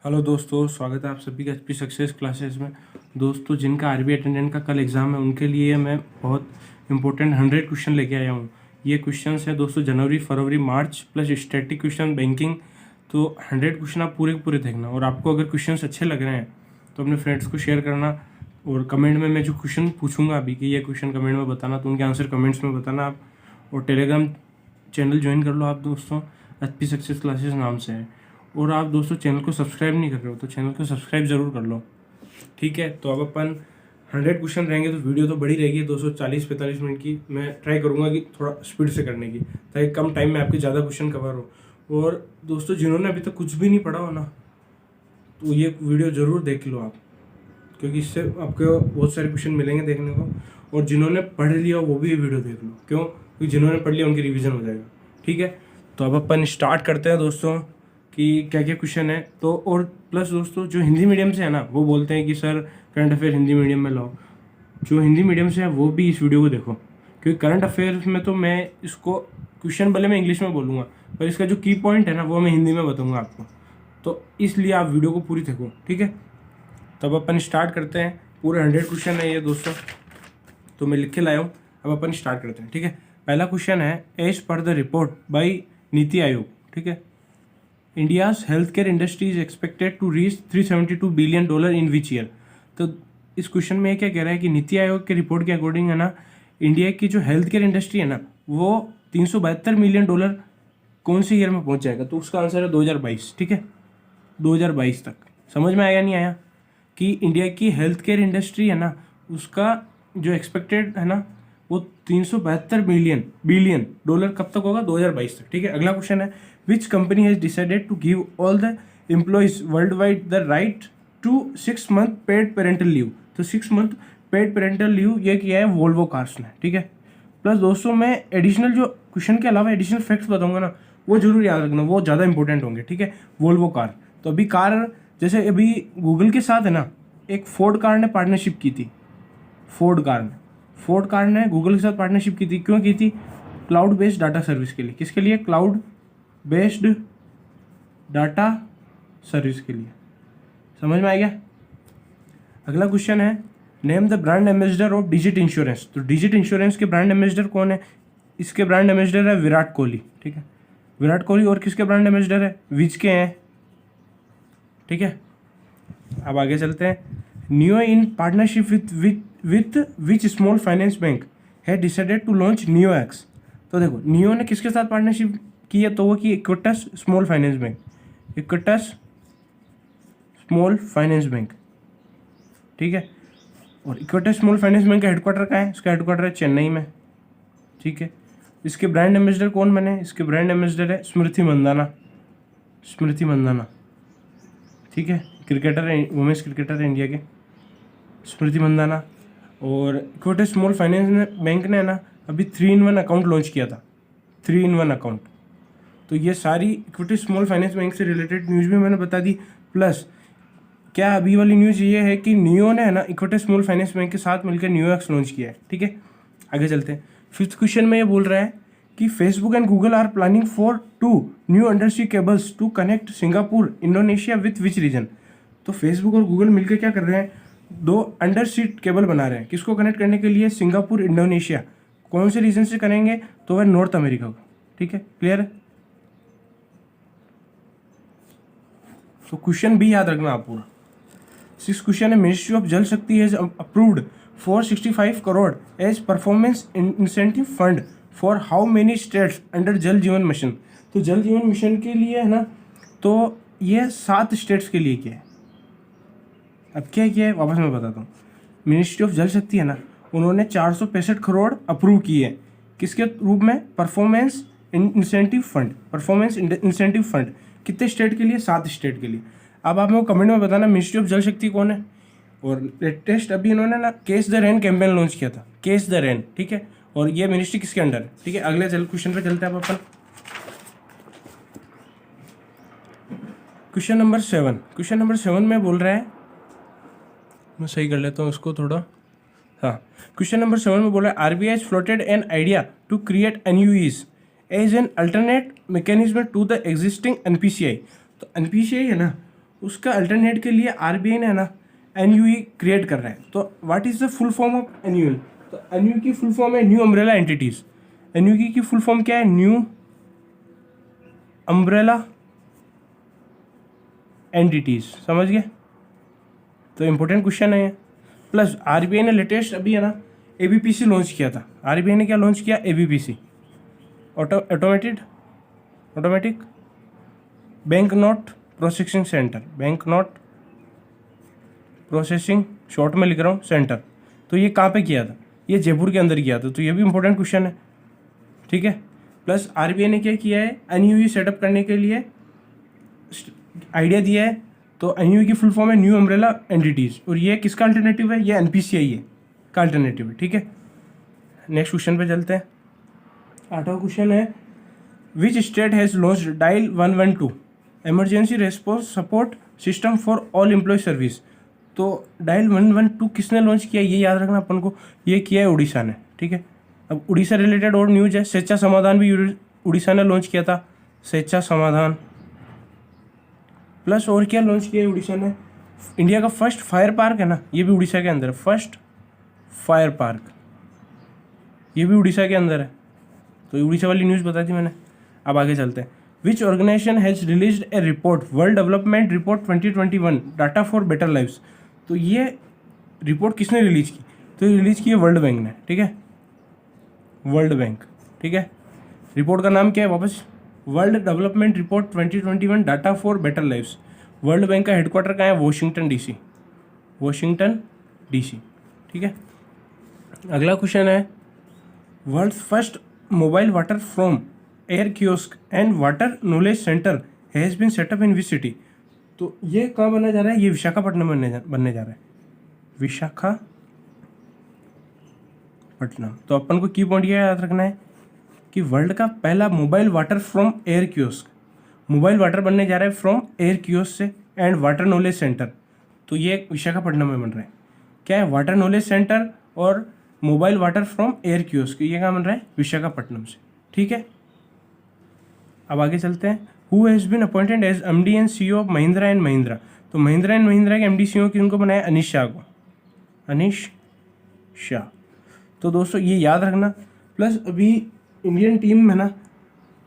Hello दोस्तों, स्वागत है आप सभी का एचपी सक्सेस क्लासेस में। दोस्तों, जिनका आरबी अटेंडेंट का कल एग्ज़ाम है उनके लिए मैं बहुत इंपॉर्टेंट 100 क्वेश्चन लेके आया हूँ। ये क्वेश्चन है दोस्तों जनवरी फरवरी मार्च प्लस स्टैटिक क्वेश्चन बैंकिंग। तो 100 क्वेश्चन आप पूरे के पूरे देखना, और आपको अगर क्वेश्चन अच्छे लग रहे हैं तो अपने फ्रेंड्स को शेयर करना। और कमेंट में मैं जो क्वेश्चन पूछूंगा अभी कि ये क्वेश्चन कमेंट में बताना, तो उनके आंसर कमेंट्स में बताना आप। और टेलीग्राम चैनल ज्वाइन कर लो आप दोस्तों, एचपी सक्सेस क्लासेस नाम से है। और आप दोस्तों चैनल को सब्सक्राइब नहीं कर रहे हो तो चैनल को सब्सक्राइब ज़रूर कर लो, ठीक है। तो अब अपन 100 क्वेश्चन रहेंगे तो वीडियो तो बड़ी रहेगी 240-45 मिनट की। मैं ट्राई करूँगा कि थोड़ा स्पीड से करने की, ताकि कम टाइम में आपके ज़्यादा क्वेश्चन कवर हो। और दोस्तों जिन्होंने अभी तक कुछ भी नहीं पढ़ा हो ना, तो ये वीडियो ज़रूर देख लो आप, क्योंकि इससे आपको बहुत सारे क्वेश्चन मिलेंगे देखने को। और जिन्होंने पढ़ लिया वो भी ये वीडियो देख लो, क्यों? क्योंकि जिन्होंने पढ़ लिया उनकी रिवीजन हो जाएगा, ठीक है। तो अब अपन स्टार्ट करते हैं दोस्तों कि क्या क्या क्वेश्चन है। तो और प्लस दोस्तों जो हिंदी मीडियम से है ना, वो बोलते हैं कि sir current affair Hindi medium में लाओ। जो हिंदी मीडियम से है वो भी इस वीडियो को देखो, क्योंकि करंट अफेयर्स में तो मैं इसको क्वेश्चन भले मैं इंग्लिश में बोलूँगा, पर इसका जो की पॉइंट है ना वो मैं हिंदी में बताऊँगा आपको। तो इसलिए आप वीडियो को पूरी देखो, ठीक है। तब अपन स्टार्ट करते हैं। पूरे 100 क्वेश्चन है ये दोस्तों, तो मैं लिख के लाया हूँ। अब अपन स्टार्ट करते हैं, ठीक है। पहला क्वेश्चन है, as per the report by नीति आयोग, ठीक है, India's health care industry is expected to reach $372 billion in which year. तो इस क्वेश्चन में क्या कह रहा है कि नीति आयोग के रिपोर्ट के अकॉर्डिंग है ना, इंडिया की जो हेल्थ केयर इंडस्ट्री है ना वो $372 मिलियन कौन से ईयर में पहुंच जाएगा। तो उसका आंसर है 2022, ठीक है। 2022 तक। समझ में आया नहीं आया कि इंडिया की हेल्थ केयर इंडस्ट्री है ना, उसका जो एक्सपेक्टेड है ना वो 372 बिलियन डॉलर कब तक होगा? 2022 तक, ठीक है। अगला क्वेश्चन है, which company has decided to give all the employees world wide the right to 6 month paid parental leave. तो 6 मंथ पेड पेरेंटल लीव ये किया है वोल्वो कार्स ने, ठीक है। प्लस दोस्तों मैं एडिशनल जो क्वेश्चन के अलावा एडिशनल फैक्ट्स बताऊंगा ना, वो जरूर याद रखना, वो ज़्यादा इंपॉर्टेंट होंगे, ठीक है। वोल्वो कार, तो अभी कार जैसे अभी गूगल के साथ है ना, एक फोर्ड कार ने पार्टनरशिप की थी। फोर्ड कार ने गूगल के साथ पार्टनरशिप की थी। क्यों की थी? क्लाउड बेस्ड डाटा सर्विस के लिए। किसके लिए? क्लाउड बेस्ड डाटा सर्विस के लिए। समझ में आ गया? अगला क्वेश्चन है, name the brand ambassador of digit insurance. तो डिजिट इंश्योरेंस के ब्रांड एम्बेसडर कौन है? इसके ब्रांड एम्बेसडर है विराट कोहली, ठीक है। विराट कोहली। और किसके ब्रांड एम्बेसडर है? विच के हैं, ठीक है। अब आगे चलते हैं, Neo in partnership with which small finance bank है decided to launch Neo X. तो देखो नियो ने किसके साथ पार्टनरशिप की है? तो वो की Equitas small finance bank, Equitas small finance bank, ठीक है। और इक्विटस स्मॉल फाइनेंस बैंक का हेडक्वार्टर कहाँ है? इसका हेडक्वार्टर है चेन्नई में, ठीक है। इसके ब्रांड एम्बेसडर कौन बने? इसके ब्रांड एम्बेसडर है स्मृति मंदाना, ठीक है। क्रिकेटर है, वुमेन्स क्रिकेटर है इंडिया के, स्मृति मंदाना। और इक्विटस स्मॉल फाइनेंस बैंक ने ना अभी 3-in-1 अकाउंट लॉन्च किया था, 3-in-1 अकाउंट। तो ये सारी इक्विटस स्मॉल फाइनेंस बैंक से रिलेटेड न्यूज़ भी मैंने बता दी। प्लस क्या अभी वाली न्यूज़ ये है कि नियो ने है ना इक्विटस स्मॉल फाइनेंस बैंक के साथ मिलकर नियो एक्स लॉन्च किया है, ठीक है। आगे चलते हैं। 5th क्वेश्चन में ये बोल रहा है कि Facebook and Google are planning for 2 new undersea cables to connect Singapore Indonesia with which region. तो फेसबुक और गूगल मिलकर क्या कर रहे हैं? 2 अंडर सी केबल बना रहे हैं। किसको कनेक्ट करने के लिए? Singapore Indonesia. कौन से रीजन से करेंगे? तो वह नॉर्थ अमेरिका को, ठीक है। क्लियर है? तो क्वेश्चन भी याद रखना आप पूरा। 6th क्वेश्चन है, ministry of Jal Shakti has approved 465 crore as performance incentive fund for how many states under Jal Jeevan mission. तो जल जीवन मिशन के लिए है ना, तो ये 7 स्टेट्स के लिए किया है। अब क्या किया है वापस मैं बताता हूँ। मिनिस्ट्री ऑफ जल शक्ति है ना, उन्होंने 465 करोड़ अप्रूव किए हैं। किसके रूप में? Performance incentive fund. कितने स्टेट के लिए? 7 स्टेट के लिए। अब आप मेरे को कमेंट में बताना मिनिस्ट्री ऑफ जल शक्ति कौन है। और लेटेस्ट अभी इन्होंने ना case the rain campaign launch किया था, केस द रेन, ठीक है। और ये मिनिस्ट्री किसके अंडर है, ठीक है। अगले क्वेश्चन पे चलते हैं अब अपन। क्वेश्चन नंबर 7 में बोल रहा है, मैं सही कर लेता हूँ इसको थोड़ा। हाँ, क्वेश्चन नंबर 7 में बोल रहा है, RBI floated an idea to create NUEs as an alternate mechanism to the existing NPCI. तो एनपीसीआई है ना, उसका अल्टरनेट के लिए आरबीआई ने ना एनयूई क्रिएट कर रहा है। तो what is the full form of NUL? तो एनयू की फुल फॉर्म है न्यू अम्ब्रेला एंटिटीज। एनयू की फुल फॉर्म क्या है? New umbrella entities. समझ गए? तो इंपॉर्टेंट क्वेश्चन है। प्लस आरबीआई ने लेटेस्ट अभी है ना एबीपीसी लॉन्च किया था। आरबीआई ने क्या लॉन्च किया? एबीपीसी, automatic bank note processing centre. Bank note processing, short में लिख रहा हूँ, सेंटर। तो ये कहाँ पे किया था? ये जयपुर के अंदर किया था। तो ये भी इंपॉर्टेंट क्वेश्चन है, ठीक है। प्लस आरबीआई ने क्या किया है? एनयूई सेटअप करने के लिए आइडिया दिया है। तो एनयूई की फुल फॉर्म है न्यू अम्ब्रेला एंटिटीज, और ये किसका अल्टरनेटिव है? ये एनपीसीआई है का अल्टरनेटिव है, ठीक है। नेक्स्ट क्वेश्चन पे चलते हैं। 8वां क्वेश्चन है which state has launched dial 112 emergency response support system for all employ service. तो डायल 112 किसने लॉन्च किया? ये याद रखना अपन को, ये किया है उड़ीसा ने, ठीक है। अब उड़ीसा रिलेटेड और न्यूज है। स्वेच्छा समाधान भी उड़ीसा ने लॉन्च किया था, स्वेच्छा समाधान। प्लस और क्या लॉन्च किया है उड़ीसा ने? इंडिया का फर्स्ट फायर पार्क है ना, ये भी उड़ीसा के अंदर है। फर्स्ट फायर पार्क, ये भी उड़ीसा के अंदर है। तो ये उड़ीसा वाली न्यूज़ बता दी मैंने। अब आगे चलते हैं। Which organisation has released a report world development report 2021 data for better lifes. तो ये रिपोर्ट किसने रिलीज की? तो ये रिलीज की है वर्ल्ड बैंक ने, ठीक है। वर्ल्ड बैंक, ठीक है। रिपोर्ट का नाम क्या है? वापस world development report 2021 data for better lifes. World Bank का हेडक्वार्टर कहाँ है? वॉशिंगटन डीसी, वॉशिंगटन डीसी, ठीक है। अगला क्वेश्चन है world first mobile water from air kiosk and water knowledge centre has been setup in which city. तो ये कहाँ बनने जा रहा है? ये विशाखापट्टनम बनने जा रहा है, विशाखापट्टनम। तो अपन को की पॉइंट ये याद रखना है कि वर्ल्ड का पहला mobile water from air kiosk, mobile water बनने जा रहा है फ्रॉम एयर कियोस्क से, एंड वाटर नॉलेज सेंटर। तो ये विशाखापट्टनम में बन रहा है। क्या है? वाटर नॉलेज सेंटर और mobile water from air kiosk, ये कहाँ बन रहा है? विशाखापट्टनम से, ठीक है। अब आगे चलते हैं। Who has been appointed as MD and CEO of Mahindra and Mahindra. तो महिंद्रा एंड महिंद्रा के एमडी सीईओ किनको बनाया? अनिश शाह को, अनिश शाह। तो दोस्तों ये याद रखना। प्लस अभी इंडियन टीम में ना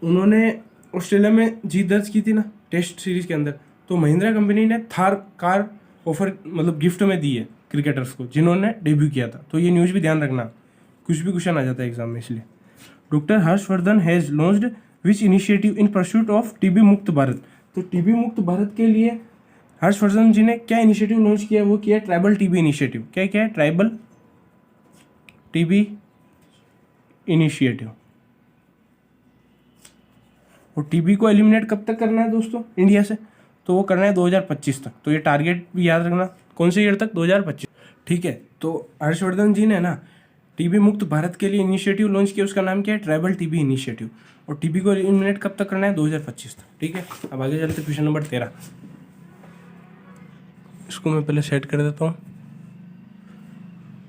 उन्होंने ऑस्ट्रेलिया में जीत दर्ज की थी ना टेस्ट सीरीज के अंदर। तो महिंद्रा कंपनी ने थार कार ऑफर मतलब गिफ्ट में दी है क्रिकेटर्स को जिन्होंने डेब्यू किया था। तो ये न्यूज़ भी ध्यान रखना, कुछ भी क्वेश्चन आ जाता है एग्जाम में, इसलिए। Doctor Harshvardhan has launched which initiative in pursuit of TB मुक्त भारत। तो टीबी मुक्त भारत के लिए हर्षवर्धन जी ने क्या इनिशिएटिव लॉन्च किया? वो किया ट्राइबल टीबी इनिशिएटिव। क्या क्या है? Tribal TB initiative. और टीबी को एलिमिनेट कब तक करना है दोस्तों इंडिया से? तो वो करना है 2025 तक। तो ये टारगेट भी याद रखना, कौन से ईयर तक? 2025, ठीक है। तो हर्षवर्धन जी ने ना टीबी मुक्त भारत के लिए इनिशिएटिव लॉन्च किया, उसका नाम क्या है? Tribal TB initiative. और टीबी को एलिमिनेट कब तक करना है? 2025 तक, ठीक है। अब आगे चलते क्वेश्चन नंबर 13। इसको मैं पहले सेट कर देता हूँ।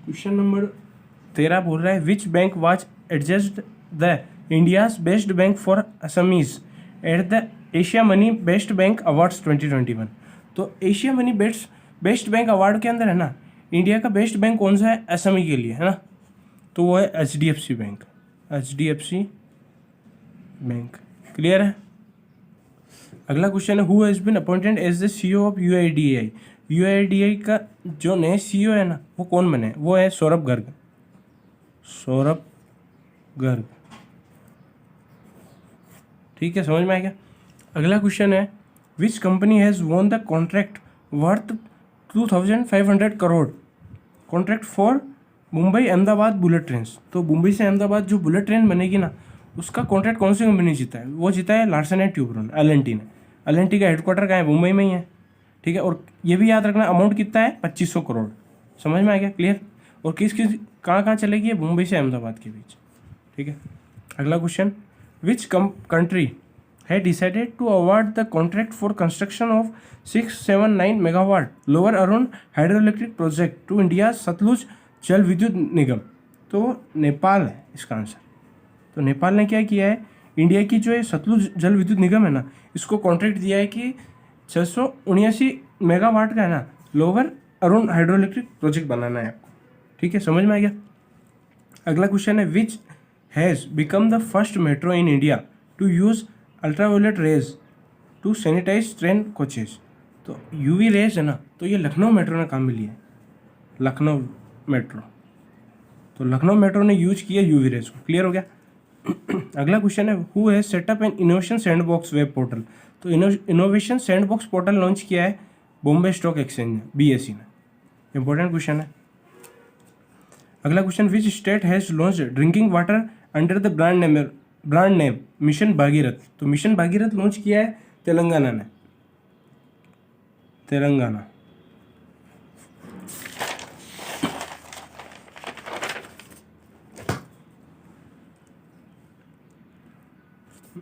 क्वेश्चन नंबर 13 बोल रहा है which bank was adjust the India's best bank for Assamese at the Asia money best bank awards 2021। तो Asia money best bank award के अंदर है ना इंडिया का बेस्ट बैंक कौन सा है? असमी के लिए, है ना। तो वो है HDFC bank, HDFC bank, clear है। अगला क्वेश्चन है who has been appointed as the CEO of UIDAI। UIDAI का जो नए CEO है ना वो कौन बने? वो है सौरभ गर्ग, सौरभ गर्ग, ठीक है। समझ में आ गया। अगला क्वेश्चन है which company has won the contract worth 2500 crore contract for Mumbai Ahmedabad bullet train. तो मुंबई से अहमदाबाद जो बुलेट ट्रेन बनेगी ना उसका कॉन्ट्रैक्ट कौन सी कंपनी जीता है? वो जीता है लार्सन एंड ट्यूब्रोन, LNT ने। LNT का हेडक्वार्टर कहाँ है? मुंबई में ही है, ठीक है। और ये भी याद रखना अमाउंट कितना है? 2500 करोड़। समझ में आ गया, क्लियर। और किस कहाँ चलेगी? मुंबई से अहमदाबाद के बीच, ठीक है। अगला क्वेश्चन विच कंट्री है decided to award the contract for construction of 679 megawatt lower Arun hydro electric project to India Satluj Jal Vidyut निगम। तो नेपाल है इसका आंसर। तो नेपाल ने क्या किया है? इंडिया की जो है सतलुज जल विद्युत निगम है ना इसको कॉन्ट्रैक्ट दिया है कि 679 मेगावाट का है ना lower Arun hydro electric project बनाना है आपको, ठीक है, समझ में आ गया। अगला क्वेश्चन है which has become the first metro in India to use ultraviolet rays to sanitise train coaches. तो यूवी रेज है ना, तो ये लखनऊ मेट्रो ने काम में लिया है, लखनऊ मेट्रो। तो लखनऊ मेट्रो ने यूज किया यूवी रेज को, क्लियर हो गया। अगला क्वेश्चन है who has setup N innovation sandbox web portal. तो इनोवेशन सैंडबॉक्स पोर्टल लॉन्च किया है बॉम्बे स्टॉक एक्सचेंज ने, BSE ने। इंपॉर्टेंट क्वेश्चन है। अगला question which state has launch drinking water under the brand name mission Bhagirath. तो मिशन भागीरथ लॉन्च किया है तेलंगाना ने, तेलंगाना।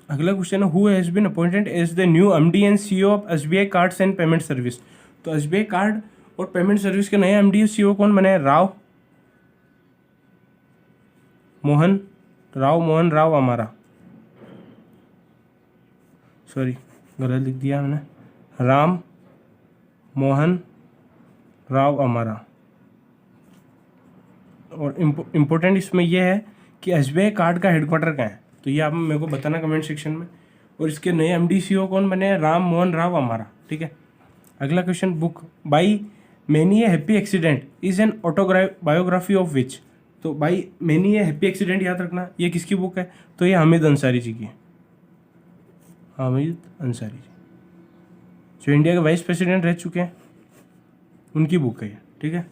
अगला क्वेश्चन है who has been appointed as the new MD and CEO of SBI cards and payment service. तो SBI card और payment service के नए MD CEO कौन बने हैं? मोहन राव अमारा, सॉरी गलत लिख दिया मैंने, राम मोहन राव अमारा। और इम्पोर्टेंट इसमें यह है कि SBI कार्ड का हेडक्वार्टर कहाँ है, तो ये आप मेरे को बताना कमेंट सेक्शन में। और इसके नए MD CEO कौन बने हैं? राम मोहन राव अमारा, ठीक है। अगला question book by many a happy accident is an biography of which. तो by many a happy accident याद रखना, ये किसकी बुक है? तो ये हामिद अंसारी जी की है, हामिद अंसारी जी जो इंडिया के वाइस प्रेसिडेंट रह चुके हैं, उनकी बुक है ये, ठीक है।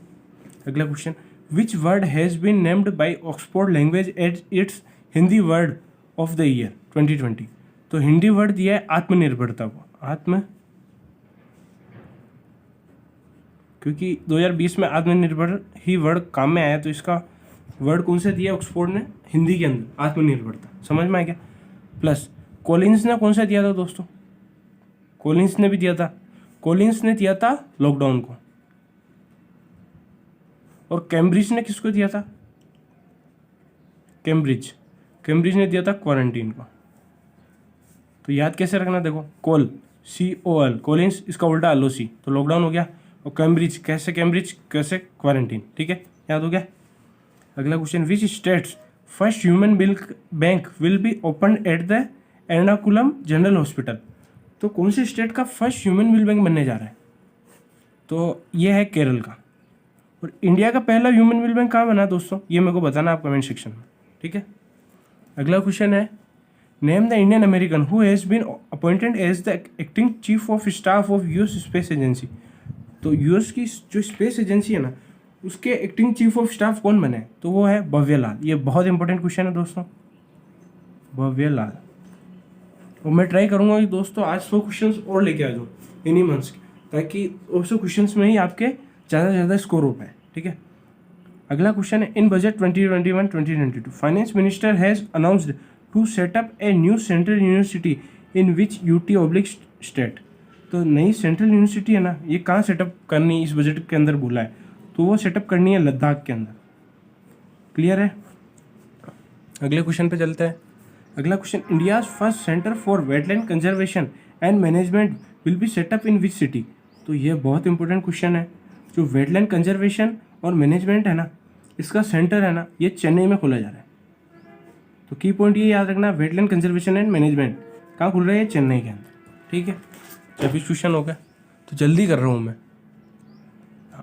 अगला question which word has been named by Oxford language as its Hindi word of the year 2020। तो हिंदी वर्ड दिया है आत्मनिर्भरता को, क्योंकि 2020 में आत्मनिर्भर ही वर्ड काम में आया, तो इसका वर्ड कौन सा दिया ऑक्सफोर्ड ने हिंदी के अंदर? आत्मनिर्भरता। समझ में आ गया। प्लस कॉलिंस ने कौन सा दिया था दोस्तों? कॉलिंस ने भी दिया था, कॉलिंस ने दिया था लॉकडाउन को। और कैम्ब्रिज ने किसको दिया था? कैम्ब्रिज ने दिया था क्वारंटीन को। तो याद कैसे रखना, देखो COL कॉलिंस, इसका उल्टा LOC, तो लॉकडाउन हो गया। और कैम्ब्रिज कैसे क्वारंटीन, ठीक है, याद हो गया। अगला question which states first human milk bank will be open at the Ernakulam general hospital. तो कौन सी स्टेट का फर्स्ट ह्यूमन मिल्क बैंक बनने जा रहा है? तो ये है केरल का। और इंडिया का पहला ह्यूमन मिल्क बैंक कहाँ बना दोस्तों? ये मेरे को बताना आप कमेंट सेक्शन में, ठीक है। अगला क्वेश्चन है name the Indian American who has been appointed as the acting chief of staff of US space agency. तो US की जो स्पेस एजेंसी है ना, उसके एक्टिंग चीफ ऑफ स्टाफ कौन बने? तो वो है भव्य लाल। ये बहुत इंपॉर्टेंट क्वेश्चन है दोस्तों, भव्य लाल। और मैं ट्राई करूंगा कि दोस्तों आज 100 क्वेश्चंस और लेके आ जाऊँ इन्हीं मंथ्स के, ताकि 100 क्वेश्चंस में ही आपके ज़्यादा से ज़्यादा स्कोर हो पाए, ठीक है। अगला क्वेश्चन है in budget 2021-2022 finance minister has announced to set up a new central university in which UT state. तो नई सेंट्रल यूनिवर्सिटी है ना, ये कहाँ सेटअप करनी इस बजट के अंदर बोला है? तो वो सेटअप करनी है लद्दाख के अंदर, क्लियर है। अगले क्वेश्चन पे चलते हैं। अगला question India's first centre for wetland conservation and management will be set up in which city. तो ये बहुत इंपॉर्टेंट क्वेश्चन है। जो वेटलैंड कंजर्वेशन और मैनेजमेंट है ना, इसका सेंटर है ना, ये चेन्नई में खोला जा रहा है। तो की पॉइंट ये याद रखना, वेटलैंड कंजर्वेशन एंड मैनेजमेंट कहाँ खुल रहा है? चेन्नई के अंदर, ठीक है। 26 क्वेश्चन हो गया, तो जल्दी कर रहा हूँ मैं।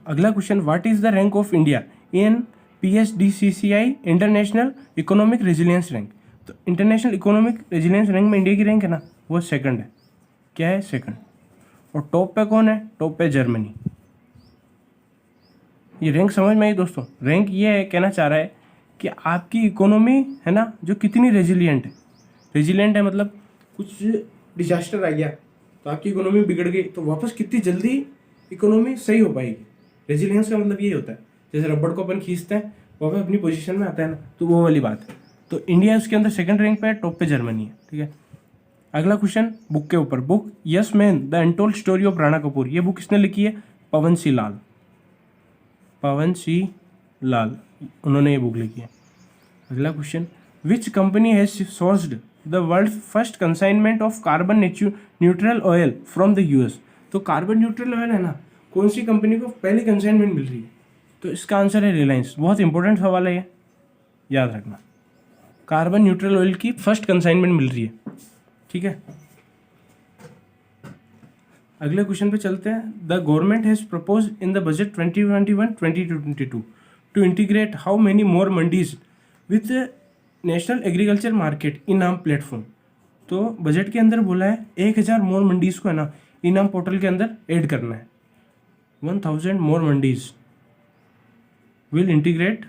अगला question what is the rank of India in PSDCCI international economic resilience rank. तो इंटरनेशनल इकोनॉमिक रेजिलियंस रैंक में इंडिया की रैंक है ना, वो सेकंड है। क्या है? सेकंड। और टॉप पे कौन है? टॉप पे जर्मनी। ये रैंक समझ में आई दोस्तों? रैंक ये है, कहना चाह रहा है कि आपकी इकोनॉमी है ना, जो कितनी रेजिलियंट है। रेजिलियंट है मतलब कुछ डिजास्टर आ गया तो आपकी इकोनॉमी बिगड़ गई, तो वापस कितनी जल्दी इकोनॉमी सही हो पाएगी। रेजिलियंस का मतलब ये होता है, जैसे रबड़ को अपन खींचते हैं वापस अपनी पोजीशन में आता है ना, तो वो वाली बात है। तो इंडिया उसके अंदर सेकंड रैंक पे है, टॉप पे जर्मनी है, ठीक है। अगला क्वेश्चन बुक के ऊपर, book yes man the untold story of Rana Kapoor. ये बुक किसने लिखी है? पवन सिंह लाल, उन्होंने ये बुक लिखी है। अगला question which company has sourced the world first consignment of carbon neutral oil from the US। तो कार्बन न्यूट्रल ऑयल है ना, कौन सी कंपनी को पहली कंसाइनमेंट मिल रही है? तो इसका आंसर है रिलायंस। बहुत इंपॉर्टेंट सवाल है ये, याद रखना। कार्बन न्यूट्रल ऑयल की फर्स्ट कंसाइनमेंट मिल रही है, ठीक है। अगले क्वेश्चन पे चलते हैं। The government has propose in the budget 2021-2022 to integrate how many more mandis with national agriculture market eNAM platform. तो बजट के अंदर बोला है 1000 मोर मंडीज को है ना इनाम पोर्टल के अंदर ऐड करना है। 1000 मोर मंडीज विल इंटीग्रेट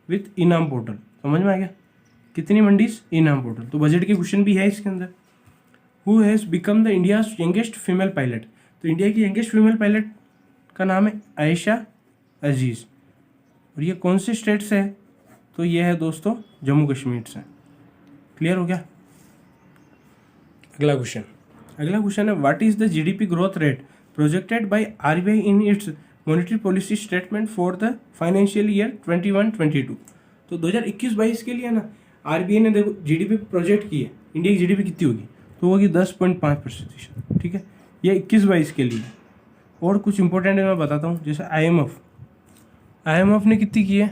विथ इनाम पोर्टल। समझ में आ गया? कितनी मंडीज? इनाम पोर्टल। तो बजट के क्वेश्चन भी है इसके अंदर। Who has become the India's youngest female pilot. तो इंडिया की यंगेस्ट फीमेल पायलट का नाम है आयशा अजीज़। और ये कौन से स्टेट से है? तो ये है दोस्तों जम्मू कश्मीर से। क्लियर हो गया? अगला क्वेश्चन है what is the GDP growth rate projected by RBI in its monetary policy statement for the financial year 21-22। तो 2021-22 के लिए ना आरबीआई ने देखो जीडीपी प्रोजेक्ट की है, इंडिया की जीडीपी कितनी होगी? तो होगी 10.5%, ठीक है। ये 21-22 के लिए। और कुछ इंपॉर्टेंट है मैं बताता हूँ, जैसे आईएमएफ ने कितनी की है?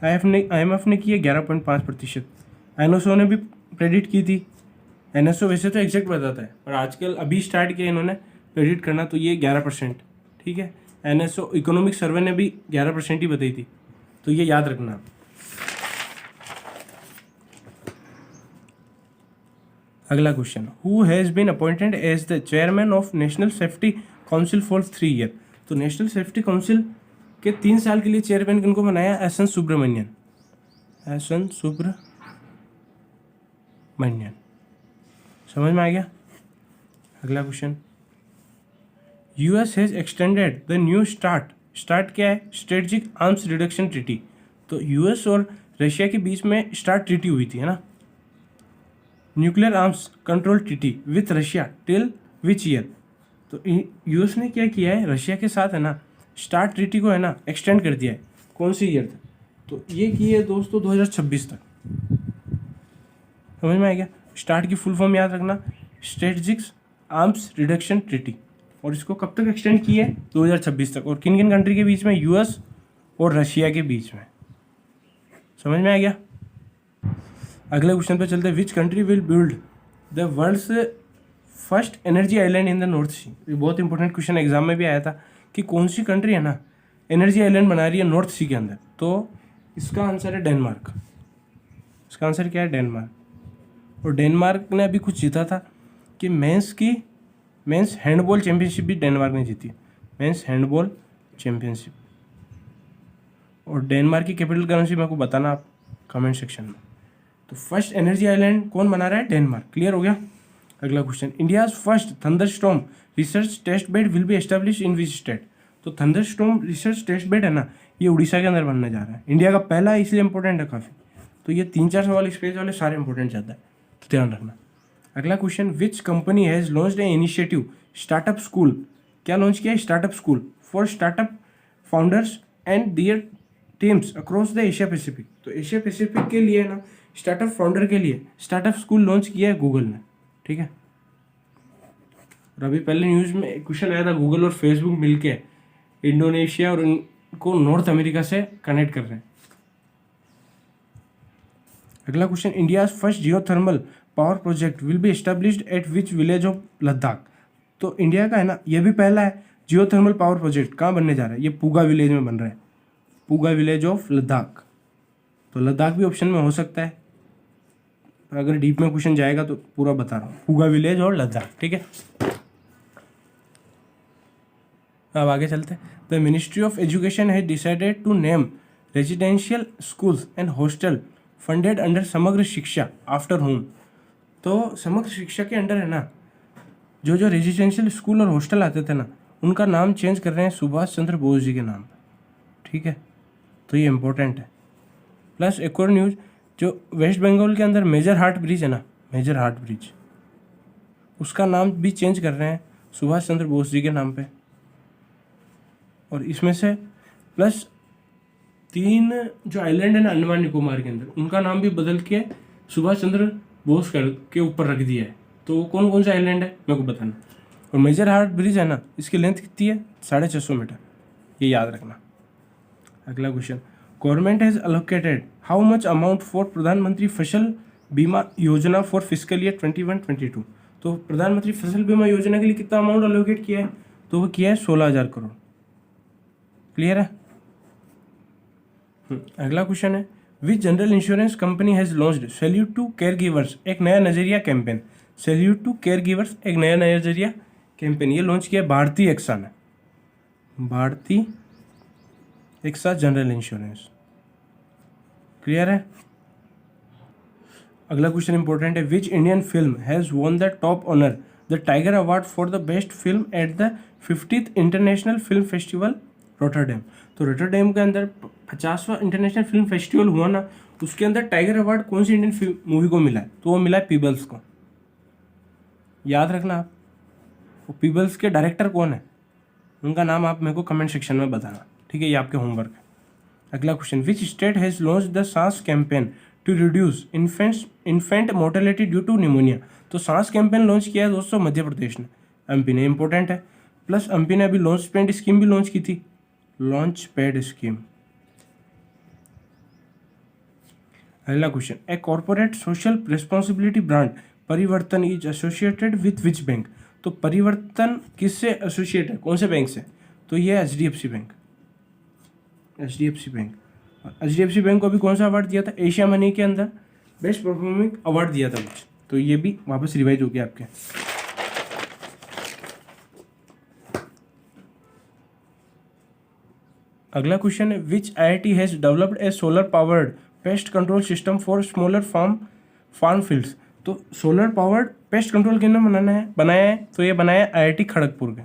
आईएमएफ ने की है 11.5%। एनएसओ ने भी प्रेडिक्ट की थी। एनएसओ वैसे तो एग्जैक्ट बताता है, पर आजकल अभी स्टार्ट किया इन्होंने प्रेडिक्ट करना, तो ये 11%, ठीक है। एनएसओ इकोनॉमिक सर्वे ने भी 11% ही बताई थी, तो ये याद रखना। अगला question, who has been appointed as the chairman of national safety council for 3 year. तो नेशनल सेफ्टी काउंसिल के 3 साल के लिए चेयरमैन किनको बनाया? एस.एन. सुब्रमण्यन। समझ में आ गया? अगला question, US has extended the new START क्या है? Strategic arms reduction treaty. तो यूएस और रशिया के बीच में स्टार्ट ट्रीटी हुई थी, है ना, nuclear arms control treaty with Russia till which year. तो यूएस ने क्या किया है? रशिया के साथ है ना स्टार्ट ट्रीटी को है ना एक्सटेंड कर दिया है। कौन सी ईयर तक? तो ये की है दोस्तों 2026 तक। समझ में आ गया? स्टार्ट की फुल फॉर्म याद रखना, स्ट्रेटेजिक आर्म्स रिडक्शन ट्रीटी। और इसको कब तक एक्सटेंड की है? 2026 तक। और किन किन कंट्री के बीच में? यूएस और रशिया के बीच में। समझ में आ गया? अगले क्वेश्चन पे चलते हैं। Which country will build the world's first energy island in the North Sea. ये बहुत इंपॉर्टेंट क्वेश्चन एग्जाम में भी आया था कि कौन सी कंट्री है ना एनर्जी आइलैंड बना रही है नॉर्थ सी के अंदर। तो इसका आंसर है डेनमार्क। इसका आंसर क्या है? डेनमार्क। और डेनमार्क ने अभी कुछ जीता था कि मेंस हैंडबॉल चैंपियनशिप भी डेनमार्क ने जीती, मेंस हैंडबॉल चैंपियनशिप। और डेनमार्क की कैपिटल करेंसी मेरे को बताना आप कमेंट सेक्शन में। तो फर्स्ट एनर्जी आइलैंड कौन बना रहा है? डेनमार्क। क्लियर हो गया? अगला question, India's first thunderstorm research test bed will be establish in which state. तो थंडरस्टॉर्म रिसर्च टेस्ट बेड है ना, ये उड़ीसा के अंदर बनने जा रहा है। इंडिया का पहला है, इसलिए इंपॉर्टेंट है काफ़ी। तो ये 3-4 सवाल स्क्रीन वाले सारे इंपॉर्टेंट जाता है, तो ध्यान रखना। अगला question, which company has launched a initiative startup school. क्या लॉन्च किया है? Startup school for startup founders and their teams across the Asia Pacific. तो एशिया पैसिफिक के लिए ना स्टार्टअप फाउंडर के लिए स्टार्टअप स्कूल लॉन्च किया है गूगल ने, ठीक है। और अभी पहले न्यूज़ में क्वेश्चन आया था, गूगल और फेसबुक मिलके इंडोनेशिया और इनको नॉर्थ अमेरिका से कनेक्ट कर रहे हैं। अगला question, India's first geothermal power project will be established eight which village of Ladakh. तो इंडिया का है ना ये भी पहला है जियोथर्मल पावर प्रोजेक्ट। कहाँ बनने जा रहा है? ये पूगा विलेज में बन रहा है, पूगा विलेज ऑफ लद्दाख। तो लद्दाख भी ऑप्शन में हो सकता है, अगर डीप में क्वेश्चन जाएगा तो पूरा बता रहा हूँ, पूगा विलेज और लद्दाख, ठीक है। अब आगे चलते हैं। The ministry of education has decided to name residential schools and hostel funded under Samagra Shiksha after home. तो समग्र शिक्षा के अंडर है ना जो रेजिडेंशियल स्कूल और हॉस्टल आते थे ना, उनका नाम चेंज कर रहे हैं सुभाष चंद्र बोस जी के नाम पर, ठीक है। तो ये इंपॉर्टेंट है। प्लस एक और न्यूज़, जो वेस्ट बंगाल के अंदर मेजर हार्ट ब्रिज है ना, मेजर हार्ट ब्रिज, उसका नाम भी चेंज कर रहे हैं सुभाष चंद्र बोस जी के नाम पे। और इसमें से प्लस 3 जो आइलैंड है ना अंडमान निकोबार के अंदर, उनका नाम भी बदल के सुभाष चंद्र बोस के ऊपर रख दिया है। तो कौन कौन से आइलैंड है मेरे को बताना। और मेजर हार्ट ब्रिज है ना, इसकी लेंथ कितनी है? 650 मीटर, ये याद रखना। अगला question, government has allocated how much amount for प्रधानमंत्री फसल बीमा योजना फॉर फिजिकल ईयर 21-22। तो प्रधानमंत्री फसल बीमा योजना के लिए कितना अमाउंट अलोकेट किया है? तो वो किया है 16,000 करोड़। क्लियर है? अगला क्वेश्चन है, which general insurance company has launched salute to care givers एक नया नजरिया campaign. Salute to care givers एक नया नजरिया कैंपेन, ये लॉन्च किया भारतीय एक्सा ने, भारतीय एक्सा जनरल इंश्योरेंस। क्लियर है? अगला क्वेश्चन इंपॉर्टेंट है, which Indian film has won the top honour the Tiger Award for the best film at the 50th international film festival Rotterdam. तो Rotterdam के अंदर 50वां इंटरनेशनल फिल्म फेस्टिवल हुआ ना, उसके अंदर टाइगर अवार्ड कौन सी इंडियन मूवी को मिला है? तो वो मिला है पीबल्स को। याद रखना आप, वो पीबल्स के डायरेक्टर कौन है, उनका नाम आप मेरे को कमेंट सेक्शन में बताना, ठीक है? ये आपके होमवर्क है। अगला question, which state has launch the SAANS campaign to reduce infant mortality due to pneumonia. तो सांस कैंपेन लॉन्च किया है दोस्तों मध्य प्रदेश ने, एमपी ने, इंपॉर्टेंट है। प्लस एमपी ने अभी लॉन्च पैड स्कीम भी लॉन्च की थी, लॉन्च पैड स्कीम। अगला question, a corporate social responsibility brand परिवर्तन is associated with which bank. तो परिवर्तन किससे एसोसिएट है, कौन से बैंक से? तो ये HDFC bank, HDFC bank. HDFC bank को भी कौन सा अवार्ड दिया था? एशिया मनी के अंदर बेस्ट परफॉर्मिंग अवार्ड दिया था कुछ, तो ये भी वापस रिवाइज हो गया आपके। अगला क्वेश्चन है, which IIT has developed a solar powered pest control system for smaller farm fields. तो सोलर पावर्ड पेस्ट कंट्रोल किसने बनाया है? तो ये बनाया है IIT खड़गपुर के,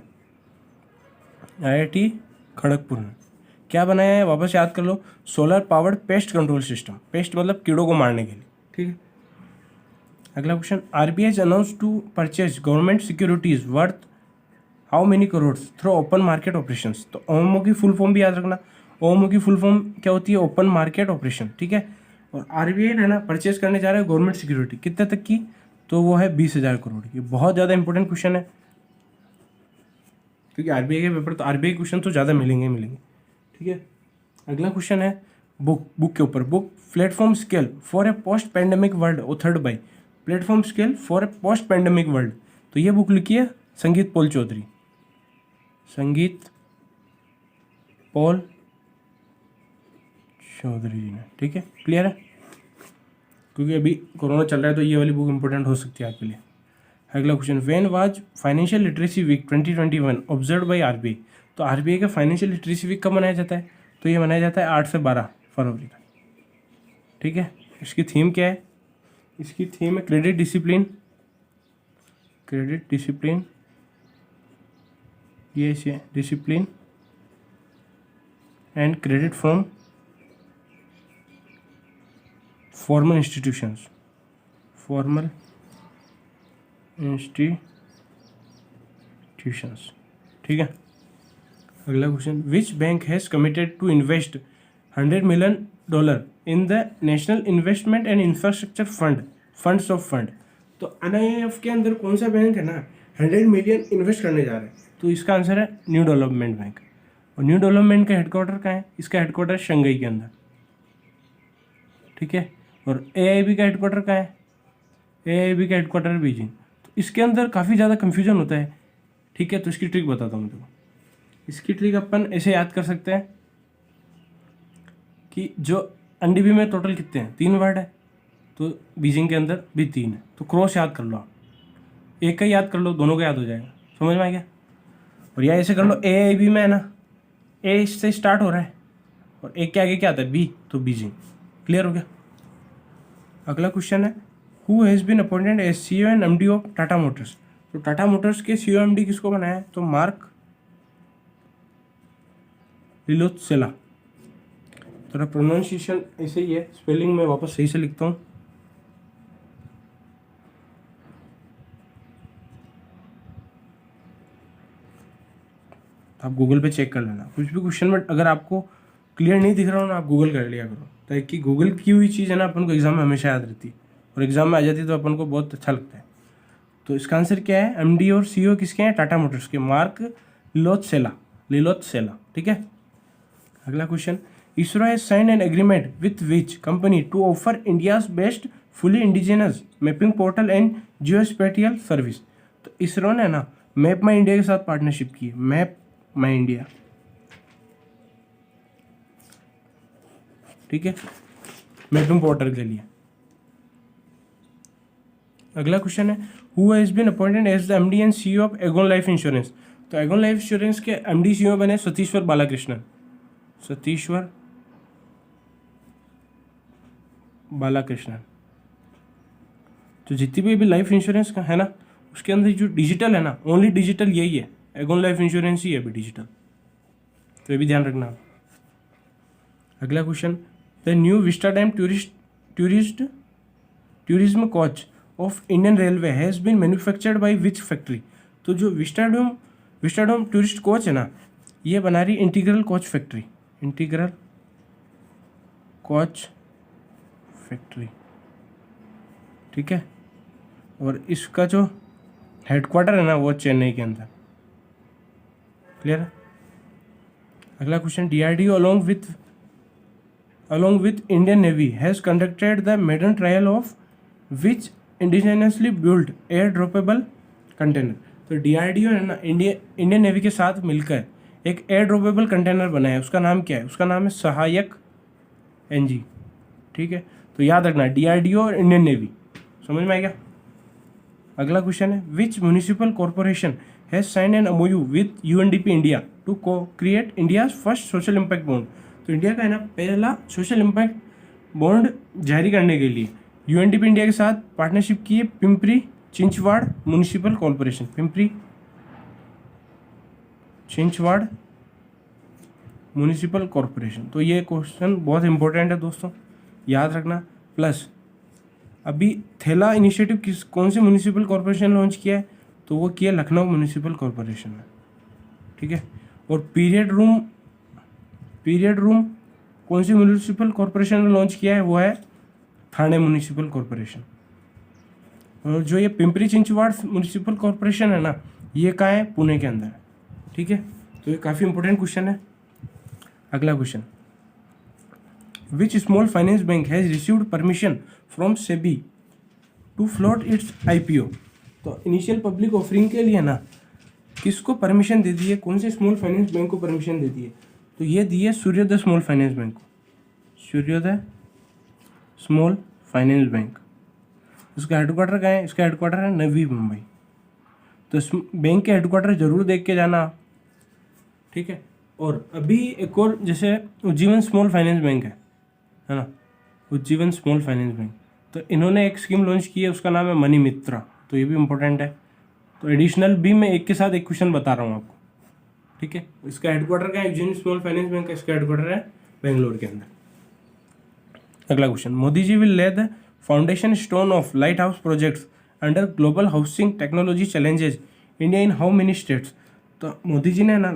IIT खड़गपुर ने। क्या बनाया है? वापस याद कर लो, solar powered pest control system, pest मतलब कीड़ों को मारने के लिए, ठीक है? अगला question, RBI announce to purchase government securities worth how many crore through open market operations. तो OMO की फुल फॉर्म भी याद रखना, OMO की फुल फॉर्म क्या होती है? ओपन मार्केट ऑपरेशन, ठीक है? और RBI है ना परचेज करने जा रहा है गवर्नमेंट सिक्योरिटी, कितने तक की? तो वो है 20,000 करोड़। ये बहुत ज़्यादा इंपॉर्टेंट क्वेश्चन है, क्योंकि RBI के पेपर तो RBI क्वेश्चन तो ज़्यादा मिलेंगे, ठीक है? अगला क्वेश्चन है बुक के ऊपर, book platform scale for a post pandemic world authored bye, platform scale for a post pandemic world. तो ये बुक लिखी है संगीत पॉल चौधरी, संगीत पॉल चौधरी जी ने, ठीक है? क्लियर है? क्योंकि अभी कोरोना चल रहा है तो ये वाली बुक इंपॉर्टेंट हो सकती है आपके लिए। अगला question, when was financial literacy week 2021 observe by RBI। तो RBI का फाइनेंशियल लिटरेसी वीक कब मनाया जाता है? तो ये मनाया जाता है 8 से 12 फरवरी का, ठीक है? इसकी थीम क्या है? इसकी थीम है क्रेडिट डिसिप्लिन, ये इसे discipline and credit from formal institutions, ठीक है? अगला question, which bank has committed to invest $100 million in the national investment and infrastructure funds of fund. तो NIIF के अंदर कौन सा बैंक है ना 100 मिलियन इन्वेस्ट करने जा रहा है? तो इसका आंसर है न्यू डेवलपमेंट बैंक। और न्यू डेवलपमेंट का हेडक्वार्टर कहाँ है? इसका हेडक्वार्टर शंघाई के अंदर, ठीक है? और AIB का हेडक्वार्टर कहाँ है? AIB का हेडक्वार्टर बीजिंग। तो इसके अंदर काफ़ी ज़्यादा कन्फ्यूजन होता है, ठीक है? तो इसकी ट्रिक बताता हूँ तुमको। इसकी ट्रिक अपन ऐसे याद कर सकते हैं कि जो NDB में टोटल कितने हैं? 3 वर्ड है, तो बीजिंग के अंदर भी 3 है। तो क्रॉस याद कर लो आप, एक का याद कर लो, दोनों का याद हो जाएगा। समझ में आ गया? और या ऐसे कर लो, AIB में है ना A से स्टार्ट हो रहा है और एक के आगे क्या आता है? B, तो बीजिंग। क्लियर हो गया? अगला क्वेश्चन है, who has been appointed as CEO and MD of Tata Motors. तो टाटा मोटर्स के CEO MD किसको बनाया है? तो मार्क लिलोत्सेला। थोड़ा प्रोनाउंसिएशन ऐसे ही है, स्पेलिंग में वापस सही से लिखता हूँ। आप गूगल पे चेक कर लेना, कुछ भी क्वेश्चन में अगर आपको क्लियर नहीं दिख रहा हो ना, आप गूगल कर लिया करो, ताकि गूगल की हुई चीज़ है ना अपन को एग्जाम में हमेशा याद रहती है, और एग्जाम में आ जाती है तो अपन को बहुत अच्छा लगता है। तो इसका आंसर क्या है? एमडी और सीईओ किसके हैं? टाटा मोटर्स के, मार्क लिलोथसेला। ठीक है। अगला question, ISRO has signed an agreement with which company to offer India's best fully indigenous mapping portal and geospatial service. तो इसरो ने ना मैप माई इंडिया के साथ पार्टनरशिप की है, मैप माई इंडिया। ठीक है, मैपिंग पोर्टल के लिए। अगला क्वेश्चन है, who has been appointed as the MD and CEO of Aegon Life Insurance. तो एगोन लाइफ इंश्योरेंस के एमडी सीईओ बने सतीश्वर बालाकृष्णन। सतीश्वर बालाकृष्णन। तो जितनी भी लाइफ इंश्योरेंस का है ना, उसके अंदर जो डिजिटल है ना, ओनली डिजिटल यही है, एगोन लाइफ इंश्योरेंस ही है अभी डिजिटल, तो ये भी ध्यान रखना। अगला question, the new Vistadome tourism coach of Indian railways has been manufactured by which factory. तो जो विस्टाडोम टूरिस्ट कोच है ना, ये बना रही integral coach factory, integral coach factory. ठीक है, और इसका जो हेडक्वार्टर है ना वो चेन्नई के अंदर। क्लियर है। अगला question, DRDO along with Indian Navy has conducted the maiden trial of which indigenously built air droppable container। तो डीआरडीओ है ना, इंडियन नेवी के साथ मिलकर एक एयर ड्रॉपेबल कंटेनर बनाया है, उसका नाम क्या है? उसका नाम है सहायक एनजी। ठीक है, तो याद रखना डीआरडीओ और इंडियन नेवी, समझ में आ गया। अगला क्वेश्चन है, which municipal corporation has signed an MoU with UNDP India to create India's first social impact bond. तो इंडिया का है ना पहला सोशल इम्पैक्ट बॉन्ड जारी करने के लिए यूएनडीपी इंडिया के साथ पार्टनरशिप की है Pimpri Chinchwad municipal corporation, Pimpri Chinchwad municipal corporation. तो ये क्वेश्चन बहुत इंपॉर्टेंट है दोस्तों, याद रखना। प्लस अभी थेला इनिशिएटिव कौन से म्यूनिसिपल कॉर्पोरेशन लॉन्च किया है? तो वो किया लखनऊ म्यूनिसिपल कॉर्पोरेशन ने। ठीक है, और पीरियड रूम कौन सी म्यूनिसिपल कॉर्पोरेशन ने लॉन्च किया है? वो है थाने म्यूनिसिपल कॉर्पोरेशन। और जो ये पिंपरी चिंचवाड़ म्यूनिसिपल कॉर्पोरेशन है ना, ये कहाँ है? पुणे के अंदर। ठीक है, तो ये काफ़ी इंपॉर्टेंट क्वेश्चन है। अगला question, which small finance bank has received permission from SEBI to float its IPO. तो इनिशियल पब्लिक ऑफरिंग के लिए ना किसको परमिशन दे दी है? कौन से स्मॉल फाइनेंस बैंक को परमिशन दे दी है? तो ये दी है सूर्योदय स्मॉल फाइनेंस बैंक को, सूर्योदय स्मॉल फाइनेंस बैंक। उसका हेडक्वार्टर कहाँ है? इसका हेडक्वार्टर है नवी मुंबई। तो इस बैंक के हेडक्वार्टर जरूर देख के जाना। ठीक है, और अभी एक और जैसे उज्जीवन स्मॉल फाइनेंस बैंक है ना, उज्जीवन स्मॉल फाइनेंस बैंक, तो इन्होंने एक स्कीम लॉन्च की है, उसका नाम है मनी मित्रा। तो ये भी इंपॉर्टेंट है। तो एडिशनल भी मैं एक के साथ एक क्वेश्चन बता रहा हूँ आपको। ठीक है, इसका हेडक्वार्टर का उज्जैन स्मॉल फाइनेंस बैंक का इसका हेडक्वार्टर है बेंगलोर के अंदर। अगला question, Modi ji will lay the foundation stone of light house projects under global housing technology challenges India in how many states. तो मोदी जी ने ना